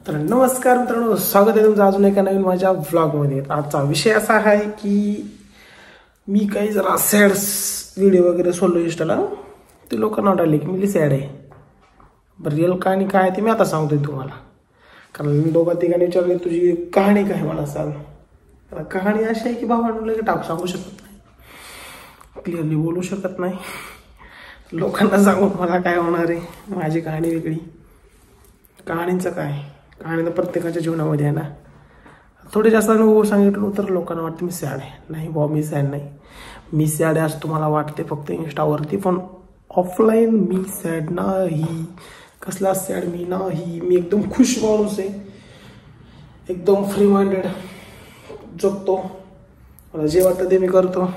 तर नमस्कार मित्रांनो, स्वागत आहे तुमचं अजून एका नवीन माझ्या व्लॉगमध्ये। आजचा विषय असा आहे की मी काही जरा सॅड व्हिडिओ वगैरे सोडलो इंस्टाला, ते लोकांना वाटले की मी सॅड आहे। बरं, रिअल कहाणी काय आहे ते मी आता सांगतोय तुम्हाला, कारण दोघा तिघांनी विचारले तुझी कहाणी काय मला सांग। कहाणी अशी आहे की भावांना सांगू शकत नाही, क्लिअरली बोलू शकत नाही, लोकांना सांगून मला काय होणार आहे। माझी कहाणी वेगळी, कहाणींचं काय, कहाणी तर प्रत्येकाच्या जीवनामध्ये आहे ना। थोडे जास्त अनुभव सांगितलं तर लोकांना वाटतं मी सॅड आहे। नाही बाबा, मी सॅड नाही, मी सॅड आहे असं तुम्हाला वाटते फक्त इंस्टावरती, पण ऑफलाईन मी सॅड नाही। कसला सॅड मी नाही, मी एकदम खुश माणूस आहे, एकदम फ्री माइंडेड जगतो, मला जे वाटतं ते मी करतो।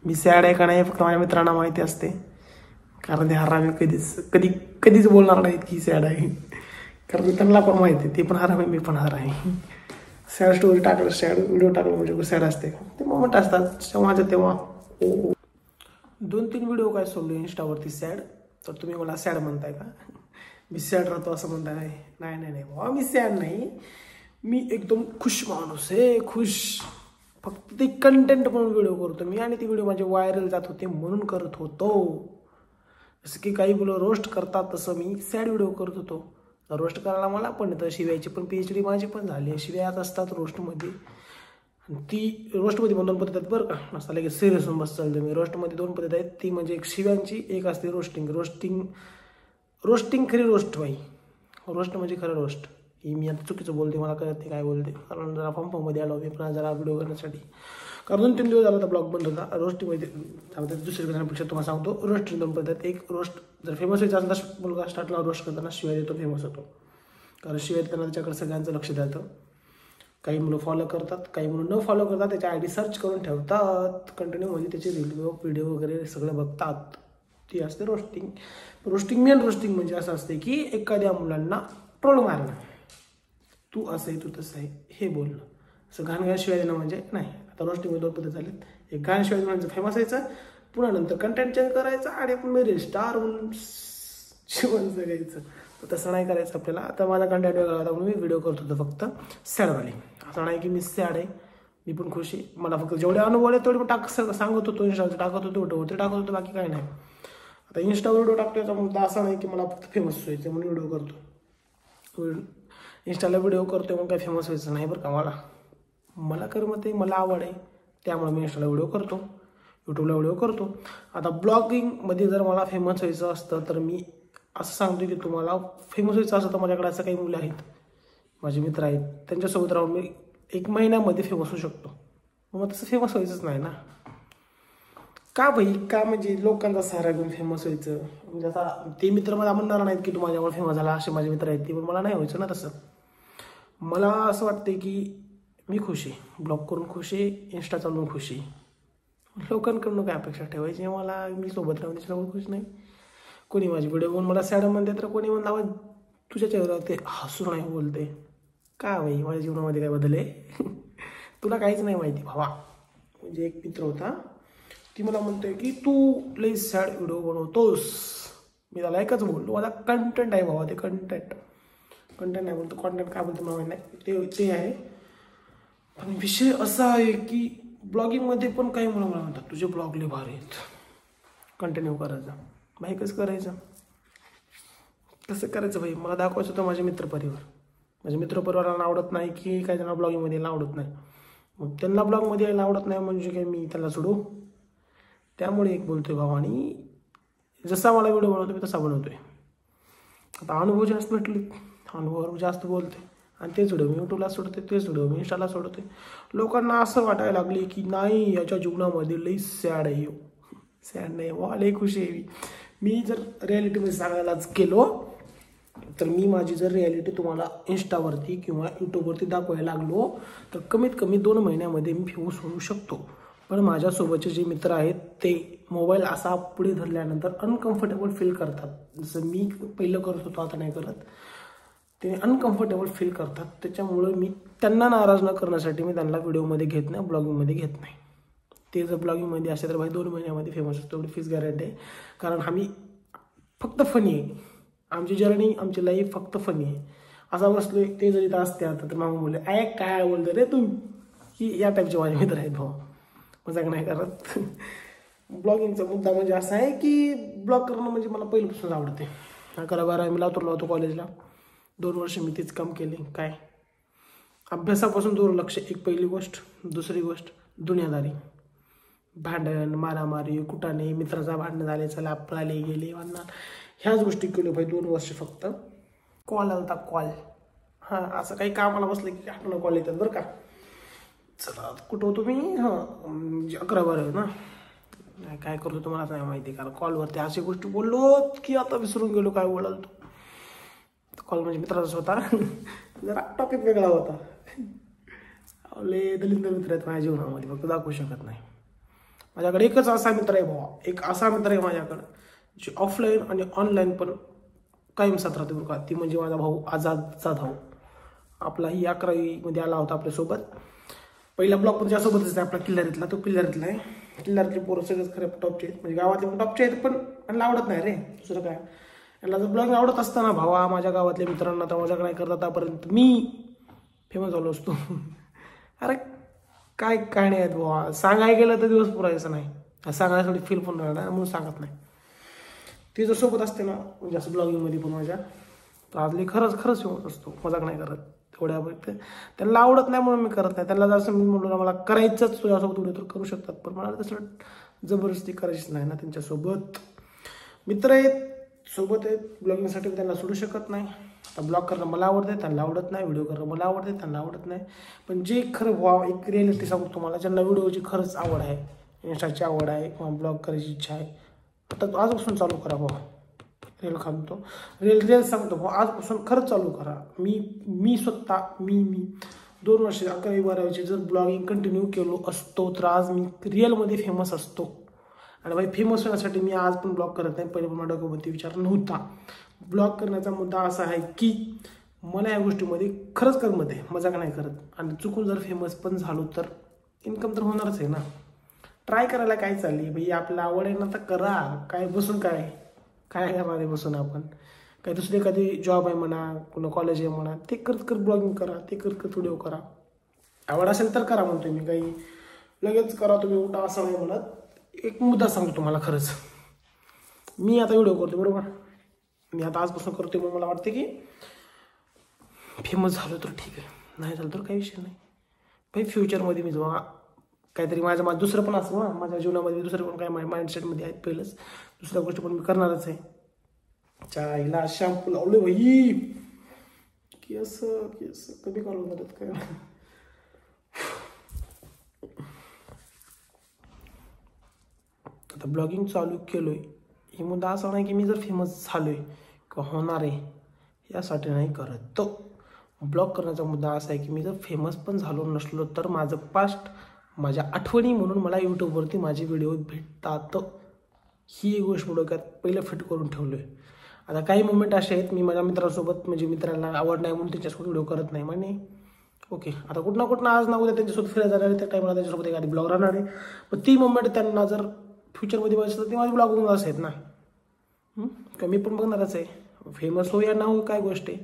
मी सॅड आहे का नाही फक्त माझ्या मित्रांना माहिती असते, कारण ते हरामी कधीच बोलणार नाहीत की सॅड आहे, कारण त्यांना पण माहिती आहे ते पण हरामी मी पण हरामी। सॅड स्टोरी टाकलं, सॅड व्हिडिओ टाकलं म्हणजे सॅड असते ते मोमेंट असतात माझ्या तेव्हा। 2-3 व्हिडिओ काय सोडलो इंस्टावरती सॅड, तर तुम्ही मला सॅड म्हणताय का? मी सॅड राहतो असं म्हणताय? नाही नाही नाही बाबा, मी सॅड नाही, मी एकदम खुश माणूस आहे, खुश। फक्त ते कंटेंट म्हणून व्हिडिओ करतो मी, आणि ते व्हिडिओ माझे व्हायरल जात होते म्हणून करत होतो। जसं की काही मुलं रोस्ट करतात तसं मी सॅड व्हिडिओ करत होतो। रोस्ट करायला मला पण येतं, शिवायची पण PhD माझी पण झाली, शिव्यात असतात रोस्टमध्ये। ती रोस्टमध्ये पण 2 पद्धत आहेत बरं का, असं लगेच सिरियस होऊन बस चालतं मी। रोस्टमध्ये 2 पद्धत आहेत, ती म्हणजे एक शिव्यांची, एक असते रोस्टिंग खरी रोस्ट बाई, रोस्ट म्हणजे खरं रोस्ट। ही मी आता चुकीचं बोलते, मला कळत नाही काय बोलते, कारण जरा फॉर्ममध्ये आलो मी पण जरा व्हिडिओ करण्यासाठी, कारण 2-3 दिवस झाला तर ब्लॉग बंद होता। रोस्टिंगमध्ये दुसऱ्या करण्यापेक्षा तुम्हाला सांगतो, रोस्टिंग 2 पद्धत। एक रोस्ट जर फेमस व्हायचा असला मुलगा स्टार्टला रोस्ट करताना शिवाय देतो, फेमस होतो, कारण शिवाय देताना त्याच्याकडे सगळ्यांचं लक्ष द्यायचं। काही मुलं फॉलो करतात, काही मुलं न फॉलो करतात, त्याच्या ID सर्च करून ठेवतात, कंटिन्यू म्हणजे त्याचे व्हिडिओ वगैरे सगळं बघतात, ती असते रोस्टिंग। मेन रोस्टिंग म्हणजे असं असते की एखाद्या मुलांना ट्रोल मारणं, तू असं आहे, तू तसं आहे हे बोलणं, असं घाण शिवाय देणं म्हणजे नाही। आता रोस्टिंगमध्ये 2 पद्धत झालीत, एक घाण शिवाय म्हणजे फेमस व्हायचं, पुन्हा नंतर कंटेंट चेंज करायचं आणि आपण मेरे स्टार म्हणून जीवन जगायचं। तसं नाही करायचं आपल्याला। आता माझा कंटेंट वेगळा होता म्हणून मी व्हिडिओ करत होतो फक्त सॅडवाले, असं नाही की मी सॅड आहे, मी पण खुश आहे। मला फक्त जेवढे अनुभव आले तेवढे मी सांगत होतो, इंस्टावर टाकत होतो, टाकत होतो, बाकी काय नाही। आता इंस्टावर व्हिडिओ टाकतो मुद्दा असा नाही की मला फक्त फेमस व्हायचं म्हणून व्हिडिओ करतो, इंस्टाला व्हिडिओ करतोय मग काय फेमस व्हायचं नाही बरं का। मला करमत आहे, मला आवड आहे, त्यामुळे मी इंस्टाला व्हिडिओ करतो, यूट्यूबला व्हिडिओ करतो। आता ब्लॉगिंगमध्ये जर मला फेमस व्हायचं असतं तर मी असं सांगतो की तुम्हाला फेमस व्हायचं असं तर माझ्याकडे असं काही मुलं आहेत, माझे मित्र आहेत, त्यांच्यासोबत राहून मी 1 महिन्यामध्ये फेमस होऊ शकतो। मग तसं फेमस व्हायचंच नाही ना का भाई, का म्हणजे लोकांचा सहारा घेऊन फेमस व्हायचं? म्हणजे आता ते मित्र मला म्हणणार नाहीत की तू माझ्यामुळे फेमस झाला, असे माझे मित्र आहेत ते, पण मला नाही व्हायचं ना तसं। मला असं वाटतं की मी खुश आहे, ब्लॉग करून खुश आहे, इंस्टा चालवून खुश आहे, लोकांकडून काय अपेक्षा ठेवायची मला? मी सोबत राहून त्याच्यावर खुश नाही। कोणी माझी व्हिडिओ बघून मला सॅड म्हणते, तर कोणी म्हणलं तुझ्या चेहऱ्यावर ते हसून नाही बोलते का भाई, माझ्या जीवनामध्ये काय बदल आहे? तुला काहीच नाही माहिती भावा। म्हणजे एक मित्र होता, ती मला म्हणतोय की तू लई सॅड व्हिडिओ बनवतोस। मी त्याला एकच बोललो, माझा कंटेंट आहे भावा, ते कंटेंट नाही बोलतो, कंटेंट काय बोलतो मला नाही, ते आहे। पण विषय असा आहे की ब्लॉगिंगमध्ये पण काही मला म्हणतात तुझे ब्लॉग लई भारी आहेत, कंटिन्यू करायचं। भाई कसं करायचं, कसं करायचं भाई? मला दाखवायचं होतं माझे मित्रपरिवाराला आवडत नाही की काही जणांना ब्लॉगिंगमध्ये यायला आवडत नाही, मग त्यांना ब्लॉगमध्ये यायला आवडत नाही म्हणजे काय मी त्याला सोडू? त्यामुळे एक बोलतोय भावानी, जसा मला व्हिडिओ बनवतो मी तसा बनवतोय। आता अनुभव जास्त भेटले, अनुभवावर जास्त बोलते, आणि तेच व्हिडिओ मी यूट्यूबला सोडते, तेच व्हिडिओ मी इंस्टाला सोडते। लोकांना असं वाटायला लागले की नाही याच्या जीवनामध्ये लई सॅड आहे, सॅड नाही वा, लई खुशी आहे मी। जर रिॲलिटीमध्ये सांगायलाच गेलो तर मी माझी जर रिॲलिटी तुम्हाला इंस्टावरती किंवा यूट्यूबवरती दाखवायला लागलो तर कमीत कमी 2 महिन्यामध्ये मी फेमस होऊ शकतो। पण माझ्यासोबतचे जे मित्र आहेत ते मोबाईल असा पुढे धरल्यानंतर अनकम्फर्टेबल फील करतात, जसं मी पहिलं करत होतो आता नाही करत, ते अनकम्फर्टेबल फील करतात। त्याच्यामुळे मी त्यांना नाराज न करण्यासाठी मी त्यांना व्हिडिओमध्ये घेत नाही, ब्लॉगिंगमध्ये घेत नाही। ते जर ब्लॉगिंगमध्ये असेल तर भाई 2 महिन्यामध्ये फेमस होतो, एवढी फीस गॅरंटी आहे, कारण आम्ही फक्त फनी आहे, आमची जर्नी, आमची लाईफ फक्त फनी आहे। असा बसलोय, ते जरी इथं असते आता तर मागून बोलले ऐ काय बोलतो रे तू, की या टाईपचे माझे मित्र आहेत भाऊ, मजाक नाही करत. ब्लॉगिंगचा मुद्दा म्हणजे असा आहे की ब्लॉग करणं म्हणजे मला पहिल्यापासून आवडते. 11-12 मी लातूरला होतो कॉलेजला, 2 वर्ष मी तेच काम केले. काय अभ्यासापासून दुर्लक्ष एक पहिली गोष्ट, दुसरी गोष्ट दुनियादारी, भांडण मारामारी कुठाने, मित्राचा भांडण झाले, चला पळाले गेले वाढणार, ह्याच गोष्टी केल्या भाई 2 वर्ष फक्त. कॉल आलता कॉल, हां असं काही कामाला बसलं की आठवण कॉल येतात बरं का. चला कुठं होतो मी, हां 11-12 ना, काय करतो तुम्हाला नाही माहिती, कारण कॉलवरती अशी गोष्टी बोललो की आता विसरून गेलो काय बोलाल तो. कॉल म्हणजे मित्राचाच होता, जरा टॉपिक वेगळा होता. दलिंदर मित्र आहेत माझ्या जीवनामध्ये, फक्त दाखवू शकत नाही. माझ्याकडे एकच असा मित्र आहे भावा, एक असा मित्र आहे माझ्याकडं जे ऑफलाईन आणि ऑनलाईन पण कायम साथ राहते बरं का. ती म्हणजे माझा भाऊ आझादचा भाऊ. आपला ही 11वीमध्ये आला होता आपल्यासोबत. पहिला ब्लॉग पण त्यासोबतच आहे आपला किल्लारीतला, तो किल्लारीतला आहे. किल्लारीतले पोरं सगळेच खरे टॉपचे आहेत, म्हणजे गावातले पण टॉपचे आहेत, पण यांना आवडत नाही रे दुसरं काय. यांना जर ब्लॉगिंग आवडत असताना भावा माझ्या गावातल्या मित्रांना तर मजाक नाही करत आतापर्यंत मी फेमस झालो असतो. अरे काय काय नाही आहेत भावा, सांगायला गेलं तर दिवस पुरायचं नाही, सांगायसाठी फील पण राहणार म्हणून सांगत नाही. ती जर सोबत असते ना म्हणजे असं ब्लॉगिंगमध्ये पण माझ्या, तर आदली खरंच फेमस असतो, मजाक नाही करत. तेवढ्या त्यांना आवडत नाही म्हणून मी करत नाही. त्यांना जसं मी म्हणलो ना मला करायचंच तुझ्यासोबत उद्या तर करू शकतात, पण मला तसं जबरदस्ती करायचीच नाही ना. त्यांच्यासोबत मित्र आहेत, सोबत आहेत, ब्लॉगिंगसाठी त्यांना सोडू शकत नाही. आता ब्लॉग करणं मला आवडते, त्यांना आवडत नाही. व्हिडिओ करणं मला आवडते, त्यांना आवडत नाही. पण जे खरं व्हा एक रिॲलिटी सांगतो तुम्हाला, ज्यांना व्हिडिओची खरंच आवड आहे, इंस्टाची आवड आहे किंवा ब्लॉग करायची इच्छा आहे, आता आजपासून चालू करा भावा. रील सांगतो, रील सांगतो भाऊ, आजपासून खरंच चालू करा. मी स्वतः मी 2 वर्ष 11वी-12वीचे जर ब्लॉगिंग कंटिन्यू केलो असतो तर आज मी रिअलमध्ये फेमस असतो. आणि भाई फेमस होण्यासाठी मी आज पण ब्लॉग करत नाही, पहिले पण माझ्या डोक्यामध्ये विचार नव्हता. ब्लॉग करण्याचा मुद्दा असा आहे की मला या गोष्टीमध्ये खरंच करमत आहे, मजाक नाही करत. आणि चुकून जर फेमस पण झालो तर इन्कम तर होणारच आहे ना. ट्राय करायला काय चालली भाई, आपल्याला आवड आहे ना तर करा. काय बसून काय करणार आहे बसून आपण, काही दुसरी एखादी जॉब आहे म्हणा, पुन्हा कॉलेज आहे म्हणा, ते करत ब्लॉगिंग करा, ते करत व्हिडिओ करा. आवड असेल तर करा म्हणतो मी, काही लगेच करा तुम्ही उठा असं नाही म्हणत. एक मुद्दा सांगतो तुम्हाला, खरंच मी आता व्हिडिओ करतो बरोबर, मी आता आजपासून करतोय, मग मला वाटते की फेमस झालो तर ठीक आहे, नाही झालं तर काही विषय नाही भाई. फ्युचरमध्ये मी जेव्हा काहीतरी माझं दुसरं पण असं ना माझ्या जीवनामध्ये, दुसरं पण काय माइंडसेटमध्ये आहेत पहिलंच, दुसऱ्या गोष्टी पण मी करणारच आहे. चायला शॅम्पू लावले भाई, केस कधी घालून जातात काय. आता ब्लॉगिंग चालू केलोय, ही मुद्दा असा नाही की मी जर फेमस झालोय किंवा होणार आहे यासाठी नाही करत. तो ब्लॉग करण्याचा मुद्दा असा आहे की मी जर फेमस पण झालो नसलो तर माझं पास्ट, माझ्या आठवणी म्हणून मला यूट्यूबवरती माझे व्हिडिओ भेटतात. ही एक गोष्ट डोक्यात पहिलं फिट करून ठेवलो आहे. आता काही मोमेंट असे आहेत मी माझ्या मित्रांसोबत, म्हणजे मित्रांना आवड नाही म्हणून त्यांच्यासोबत व्हिडिओ करत नाही म्हणे, ओके. आता कुठं आज ना उद्या त्यांच्यासोबत फिरायला जाणार आहे, त्या टाईमला त्यांच्यासोबत एखादी ब्लॉग राहणार आहे. पण ती मोमेंट त्यांना जर फ्युचरमध्ये बघायचं तर ते माझे ब्लॉग बघणारच आहेत ना, मी पण बघणारच आहे. फेमस हो या ना हो काय गोष्ट आहे,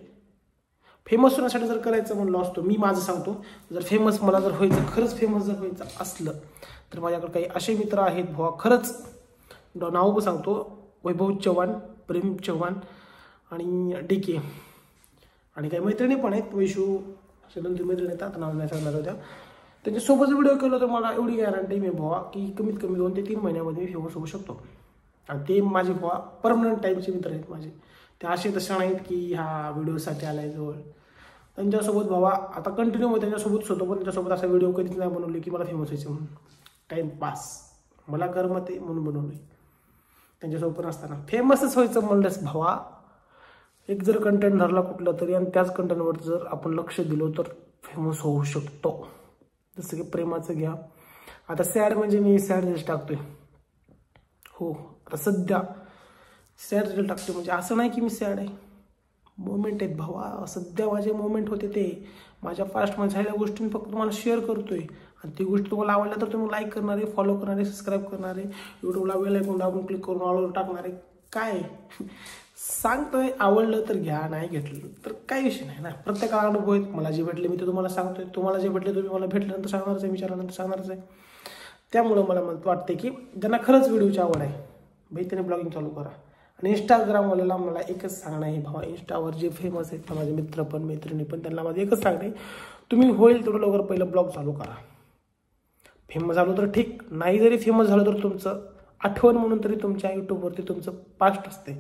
फेमस होण्यासाठी जर करायचं म्हणलं असतो, मी माझं सांगतो, जर फेमस मला जर व्हायचं, खरंच फेमस जर व्हायचं असलं तर माझ्याकडे काही असे मित्र आहेत भावा, खरंच नाव पण सांगतो, वैभव चव्हाण, प्रेम चव्हाण आणि DK, आणि काही मैत्रिणी पण आहेत, वैशू, असे 2-3 मैत्रिणी आहेत, आता नाव नाही सांगणार होत्या. त्यांच्यासोबत व्हिडिओ केला तर मला एवढी गॅरंटी मी भावा की कमीत कमी 2 ते 3 महिन्यामध्ये मी फेमस होऊ शकतो. आणि ते माझे भावा परमनंट टाईपचे मित्र आहेत माझे, ते असे तसे नाहीत की हा व्हिडिओसाठी आला आहे जवळ. त्यांच्यासोबत भावा आता कंटिन्यू मग त्यांच्यासोबतच होतो, पण त्यांच्यासोबत असा व्हिडिओ कधीच नाही बनवले की मला फेमस व्हायचं म्हणून. टाईमपास मला करमत आहे म्हणून बनवले. त्यांच्यासोबत पण असताना फेमसच व्हायचं म्हणलंच भावा, एक जर कंटेंट धरला कुठला तरी आणि त्याच कंटेंटवर जर आपण लक्ष दिलो तर फेमस होऊ शकतो. जसं की प्रेमाचं घ्या, आता सॅड म्हणजे मी सॅड रील्स टाकतोय, हो आता सध्या सॅड रील टाकतोय, म्हणजे असं नाही की मी सॅड आहे, मोमेंट आहेत भावा, सध्या माझे मोमेंट होते ते माझ्या पास्टमध्ये झालेल्या गोष्टी मी फक्त तुम्हाला शेअर करतोय. आणि ती गोष्ट तुम्हाला आवडल्या तर तुम्ही लाईक करणारे, फॉलो करणारे, सबस्क्राईब करणारे, यूट्यूबला बेल आयकॉन दाबून क्लिक करून ऑल टाकणारे, काय सांगतोय, आवडलं तर घ्या, नाही घेतलं तर काही विषय नाही ना. प्रत्येकाला अनुभव आहेत. मला जे भेटले मी ते तुम्हाला सांगतोय, तुम्हाला जे भेटले तुम्ही मला भेटल्यानंतर सांगणारच आहे, विचारल्यानंतर सांगणारच आहे. त्यामुळं मला वाटते की ज्यांना खरंच व्हिडिओची आवड आहे भाई त्याने ब्लॉगिंग चालू करा. आणि इंस्टाग्रामवाल्याला मला एकच सांगणं आहे भावा, इंस्टावर जे फेमस आहेत माझे मित्र पण मैत्रिणी पण, त्यांना माझं एकच सांगणं आहे, तुम्ही होईल तेवढं लवकर पहिलं ब्लॉग चालू करा. फेमस झालो तर ठीक, नाही जरी फेमस झालं तर तुमचं आठवण म्हणून तरी तुमच्या यूट्यूबवरती तुमचं पास्ट असते,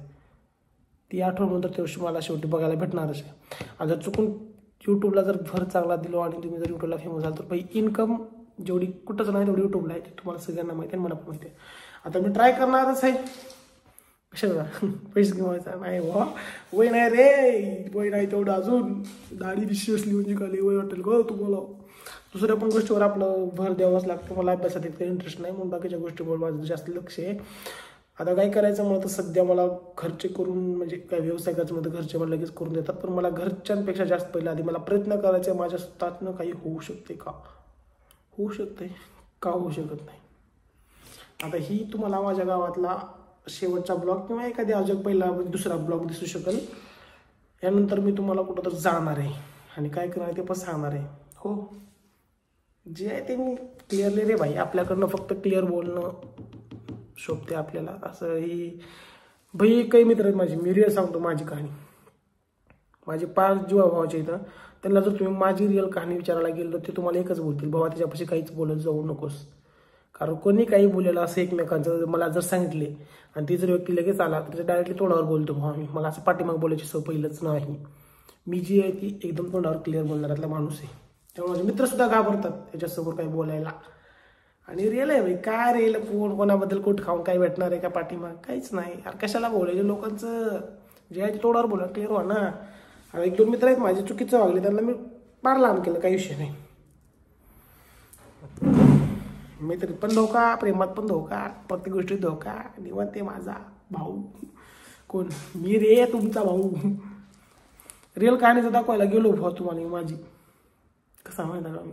ती आठवण म्हणून तर ते मला शेवटी बघायला भेटणारच आहे. आणि जर चुकून यूट्यूबला जर भर चांगला दिलो आणि तुम्ही जर यूट्यूबला फेमस झाला तर भाई इन्कम जेवढी कुठंच नाही तेवढी यूट्यूबला आहे, ते तुम्हाला सगळ्यांना माहिती आहे, मला पण माहिती आहे. आता मी ट्राय करणारच आहे. कशाला पैसे कमवायचा नाही वा, वय नाही रे, वय नाही तेवढं, अजून दाढी दिशी असली म्हणजे खाली वय वाटेल ग तुम्हाला. दुसऱ्या पण गोष्टीवर आपलं भर द्यावाच लागतं. मला अभ्यासात इतकं इंटरेस्ट नाही म्हणून बाकीच्या गोष्टीवर माझं जास्त लक्ष आहे. आता काय करायचं मला तर सध्या मला घरचे करून म्हणजे काय व्यवसाय करायचं म्हणतं घरचे मला लगेच करून देतात, पण मला घरच्यांपेक्षा जास्त पहिलं आधी मला प्रयत्न करायचा आहे. माझ्या स्वतःनं काही होऊ शकते का, होऊ शकते का, होऊ शकत नाही. आता ही तुम्हाला माझ्या गावातला शेवटचा ब्लॉग किंवा एखादी अजून पहिला दुसरा ब्लॉग दिसू शकेल. यानंतर मी तुम्हाला कुठं तर जाणार आहे आणि काय करणार ते पण सांगणार आहे. हो, जे आहे ते मी क्लिअरली रे भाई, आपल्याकडनं फक्त क्लिअर बोलणं शोभते आपल्याला. असं ही भाई काही मित्र आहेत माझे, मी रिअल सांगतो माझी कहाणी. माझे 5 जीवा भावाचे इथं, त्यांना जर तुम्ही माझी रिअल कहाणी विचारायला गेलो तर ते तुम्हाला एकच बोलतील, भावा त्याच्यापाशी काहीच बोलत जाऊ नकोस. कारण कोणी काही बोलायला असं एकमेकांचं मला जर सांगितले आणि ती जर व्यक्ती लगेच आला तर डायरेक्टली तोंडावर बोलतो भावा मी, मला असं पाठीमाग बोलायची सवय पहिलंच नाही. मी जी आहे ती एकदम तोंडावर क्लिअर बोलणाऱ्यातला माणूस आहे. त्यामुळे माझे मित्रसुद्धा घाबरतात त्याच्यासमोर काही बोलायला. आणि रिअल आहे भाई, काय रिअल, कोण कोणाबद्दल कोट खाऊन काय भेटणार आहे का पाठीमाग, काहीच नाही यार. कशाला बोलायचे, लोकांचं जे आहे ते तोंडावर बोला, क्लिअर व्हा ना. आणि 1-2 मित्र आहेत माझे चुकीचं वागले, त्यांना मी फार लांब केलं, काही विषय नाही. मैत्रीत पण धोका, प्रेमात पण धोका, प्रत्येक गोष्टीत धोका. निवांत आहे माझा भाऊ. कोण मी रे, तुमचा भाऊ. रिअल कहाणीचं दाखवायला गेलो भाऊ तुम्हाला माझी, कसा माहिती का, me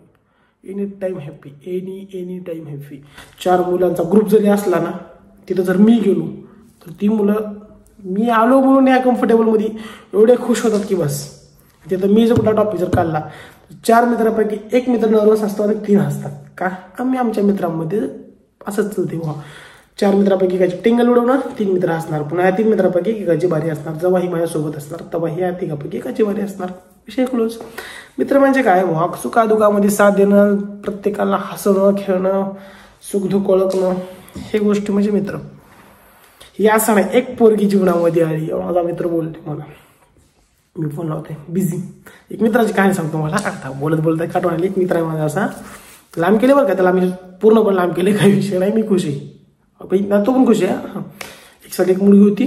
any time happy, any time happy. 4 मुलांचा ग्रुप जरी असला ना, तिथं जर मी गेलो तर ती मुलं मी आलो म्हणून या कम्फर्टेबलमध्ये एवढे खुश होतात की बस. तिथं मी जर कुठला टॉपिक जर काढला 4 मित्रांपैकी 1 मित्र नर्वस असतो आणि 3 हसतात. का, आम्ही आमच्या मित्रांमध्ये असंच चलते व्हा. 4 मित्रांपैकी एकाची टिंगल उडवणार, 3 मित्र असणार, पुन्हा या 3 मित्रांपैकी एकाची बारी असणार. जेव्हा ही माझ्यासोबत असणार तेव्हा ह्या 3पैकी एकाची बारी असणार. विषय क्लोज. मित्र म्हणजे काय व्हा, सुखादुखामध्ये साथ देणं, प्रत्येकाला हसणं खेळणं, सुखदुःख ओळखणं, हे गोष्टी म्हणजे मित्र. ही असं नाही एक पोरगी जीवनामध्ये आली माझा मित्र बोलते मला, मी फोन लावते बिझी. एक मित्राची कहाणी सांगतो मला, आता बोलत बोलत काढून आली. एक मित्र आहे माझा असा, लांब केले बरं का त्याला, मी पूर्ण पण लांब केले, काही विषय नाही, मी खुश आहे. तो पण खुश आहे. एकसाठी एक मुलगी होती,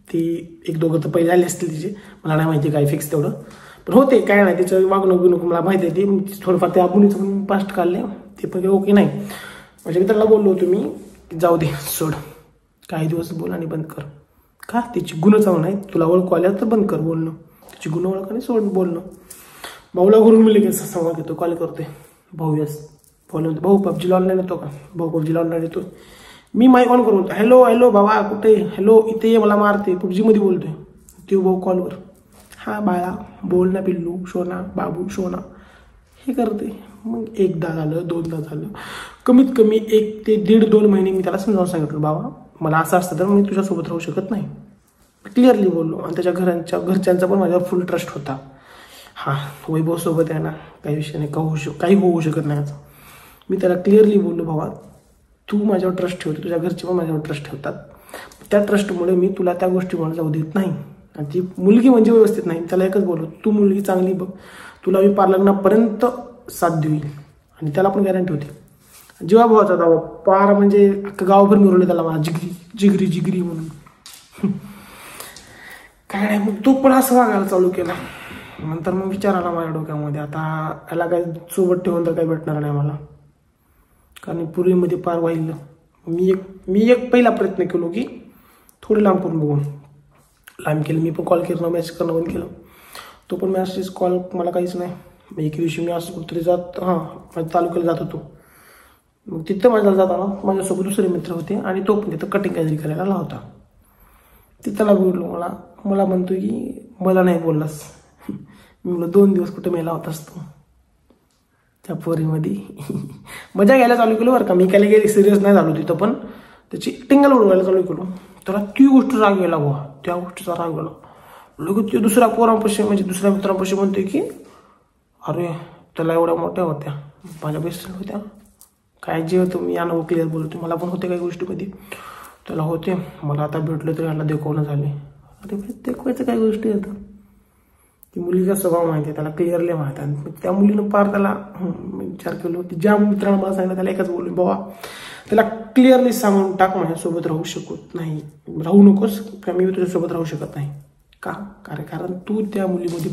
ती 1-2 तर पहिले आले असतील तिचे, मला नाही माहिती काय फिक्स तेवढं, पण होते काय नाही तिचं वागणूक बिनूक मला माहिती आहे. ती थोडंफार त्या मुलीचं पण पास्ट काढले, ते पण ओके नाही. माझ्या मित्राला बोललो होतो मी, जाऊ दे सोड, काही दिवस बोल आणि बंद कर. का, तिची गुण चालू नाही, तुला ओळखू आल्या तर बंद कर बोलणं, तिची गुण ओळख आणि सोड बोलणं. भाऊला घरून मी लगेच संवाद घेतो, कॉल करतोय, भाऊ यस, भाऊ पबजीला ऑनलाईन येतो का, भाऊ पबजीला ऑनलाईन येतो. मी माईक ऑन करून हॅलो हॅलो बाबा कुठे, हॅलो इथे ये, मला मारते, पबजीमध्ये बोलतोय. ते भाऊ कॉलवर, हा बाळा बोल ना पिल्लू, शोना बाबू शोना, हे करते. मग 1दा झालं, 2दा झालं, कमीत कमी 1 ते 1.5-2 महिने मी त्याला समजावून सांगितलं, बाबा मला असं असतं तर मी तुझ्यासोबत राहू शकत नाही, क्लिअरली बोललो. आणि त्याच्या घरच्यांचा पण माझ्यावर फुल ट्रस्ट होता. हा वैभव सोबत आहे ना, काही विषय नाही, काही होऊ शकत नाही असं. मी त्याला क्लिअरली बोललो, बाबा तू माझ्यावर ट्रस्ट ठेवतो, तुझ्या घरचे पण माझ्यावर ट्रस्ट ठेवतात, त्या ट्रस्टमुळे मी तुला त्या गोष्टीमुळे जाऊ देत नाही. आणि ती मुलगी म्हणजे व्यवस्थित नाही, त्याला एकच बोललो, तू मुलगी चांगली बघ, तुला मी पार लग्नापर्यंत साथ देईल. आणि त्याला पण गॅरंटी होती. जेव्हा भावाचा दावा पार म्हणजे अख्खं गावभर मिरवलं त्याला, मला जिगरी जिगरी जिगरी म्हणून. काय नाही, मग तो पण असं वागायला चालू केला. नंतर मग विचार आला माझ्या डोक्यामध्ये, आता याला काय सोबत ठेवून तर काही भेटणार नाही मला, कारण पूर्वीमध्ये पार वाहिलं. मी एक पहिला प्रयत्न केलो की थोडं लांब करून बघून, लांब केलं. मी पण कॉल करणं मेसेज करणं बंद केलं. तो पण मेसेज कॉल मला काहीच नाही. मग एक दिवशी मी असं कुठेतरी जात माझ्या तालुक्याला जात होतो. मग तिथं माझ्याला जाताना माझ्यासोबत दुसरे मित्र होते आणि तो पण तिथं कटिंग काहीतरी करायला आला होता. ते त्याला बोललो, मला म्हणतो की मला नाही बोललास. मी म्हणलं 2 दिवस कुठे मेला होतास तू त्या पोरीमध्ये. मजा घ्यायला चालू केलं बरं का, मी काय गेली सिरियस नाही झालो तिथं, पण त्याची टिंगल उडवायला चालू केलो. त्याला ती गोष्ट राग गेला बुवा, त्या गोष्टीचा राग गेला. लगेच ते दुसऱ्या पोरांपाशी म्हणजे दुसऱ्या मित्रांपाशी म्हणतोय की अरे त्याला एवढ्या मोठ्या होत्या, माझ्या बेस्ट होत्या काय, जे होतं मी यानं क्लिअर बोलतो, मला पण होते काही गोष्टीमध्ये, त्याला होते, मला आता भेटलं तर याला देखवणं झाले. अरे देखवायचं काय गोष्टी येतं, ती मुलीचा स्वभाव माहिती आहे त्याला, क्लिअरली माहिती आहे. त्या मुलीनं पार त्याला विचार केलो, ज्या मित्रानं मला सांगितलं त्याला एकच बोललो, बाबा त्याला क्लिअरली सांगून टाक, माझ्यासोबत राहू शकत नाही, राहू नकोस, का मी तुझ्यासोबत राहू शकत नाही. का? कारण तू त्या मुलीमध्ये